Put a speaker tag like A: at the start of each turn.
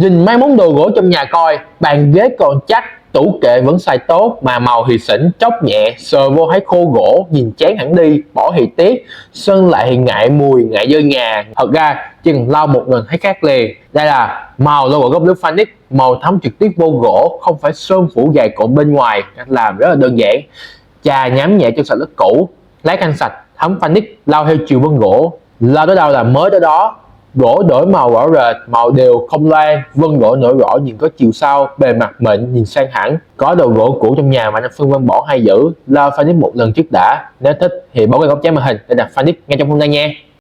A: Nhìn mấy món đồ gỗ trong nhà coi, bàn ghế còn chắc, tủ kệ vẫn xài tốt mà màu thì xỉn, chóc nhẹ, sờ vô thấy khô gỗ, nhìn chán hẳn đi, bỏ thì tiếc, sơn lại thì ngại mùi, ngại dơ nhà. Thật ra chỉ cần lau một lần thấy khác liền. Đây là màu logo gốc nước Phoenix, màu thấm trực tiếp vô gỗ, không phải sơn phủ dày cộm bên ngoài, cách làm rất là đơn giản. Chà nhám nhẹ cho sạch đất cũ, lá khăn sạch, thấm Phoenix, lau theo chiều vân gỗ, lau tới đâu là mới tới đó. Gỗ đổi màu rõ rệt, màu đều không loang, vân gỗ nổi rõ nhìn có chiều sâu, bề mặt mịn nhìn sang hẳn. Có đồ gỗ cũ trong nhà mà anh Phương Văn bỏ hay giữ, lau Phoenix một lần trước đã. Nếu thích thì bấm vào góc trái màn hình để đặt Phoenix ngay trong hôm nay nha.